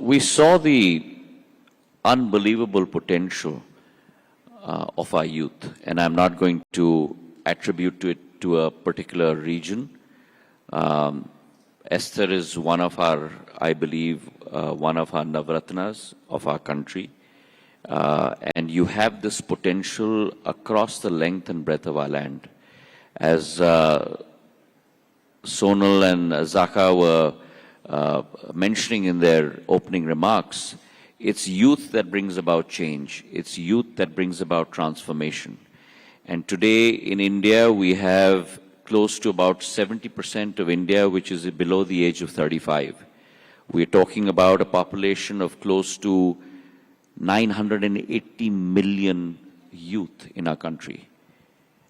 we saw the unbelievable potential of our youth, and I'm not going to attribute it to a particular region. Esther is one of our, I believe, one of our Navratnas of our country. And you have this potential across the length and breadth of our land. As Sonal and Zaka were mentioning in their opening remarks, it's youth that brings about change. It's youth that brings about transformation. And today in India, we have close to about 70% of India, which is below the age of 35. We're talking about a population of close to 980 million youth in our country.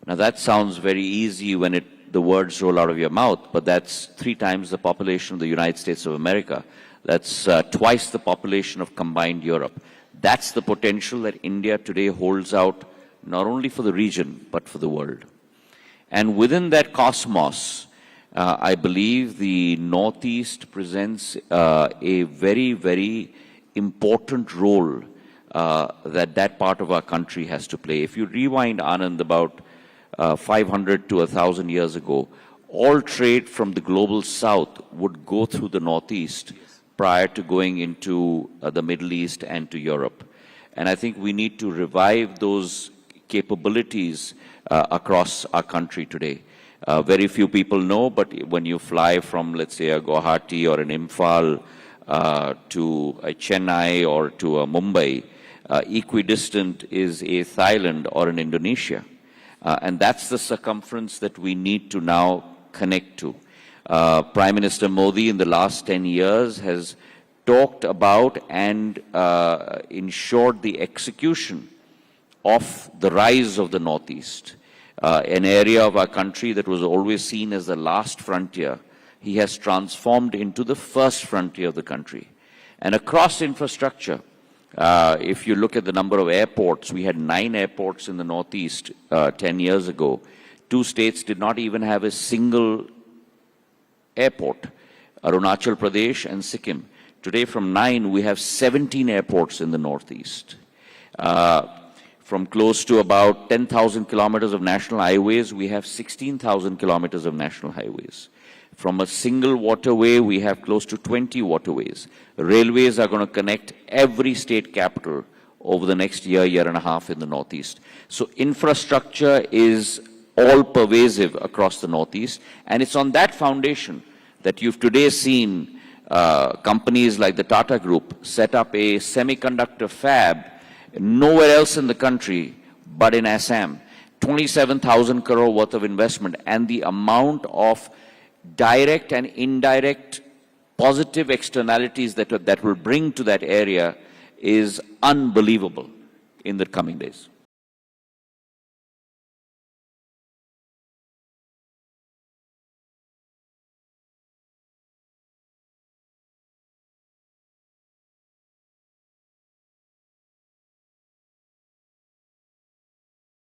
Now that sounds very easy when the words roll out of your mouth, but that's 3 times the population of the United States of America. That's twice the population of combined Europe. That's the potential that India today holds out, not only for the region, but for the world. And within that cosmos, I believe the Northeast presents a very, very important role that part of our country has to play. If you rewind, Anand, about 500 to 1,000 years ago, all trade from the global south would go through the Northeast prior to going into the Middle East and to Europe. And I think we need to revive those capabilities across our country today. Very few people know, but when you fly from, let's say, a Guwahati or an Imphal to a Chennai or to a Mumbai, equidistant is a Thailand or an Indonesia. And that's the circumference that we need to now connect to. Prime Minister Modi in the last 10 years has talked about and ensured the execution of the rise of the Northeast, an area of our country that was always seen as the last frontier. He has transformed into the first frontier of the country. And across infrastructure, if you look at the number of airports, we had 9 airports in the Northeast 10 years ago. 2 states did not even have a single airport, Arunachal Pradesh and Sikkim. Today from 9, we have 17 airports in the Northeast. From close to about 10,000 kilometers of national highways, we have 16,000 kilometers of national highways. From a single waterway, we have close to 20 waterways. Railways are going to connect every state capital over the next year, year and a half in the Northeast. So infrastructure is all pervasive across the Northeast, and it's on that foundation that you've today seen companies like the Tata Group set up a semiconductor fab nowhere else in the country but in Assam. 27,000 crore worth of investment, and the amount of direct and indirect positive externalities that will bring to that area is unbelievable in the coming days.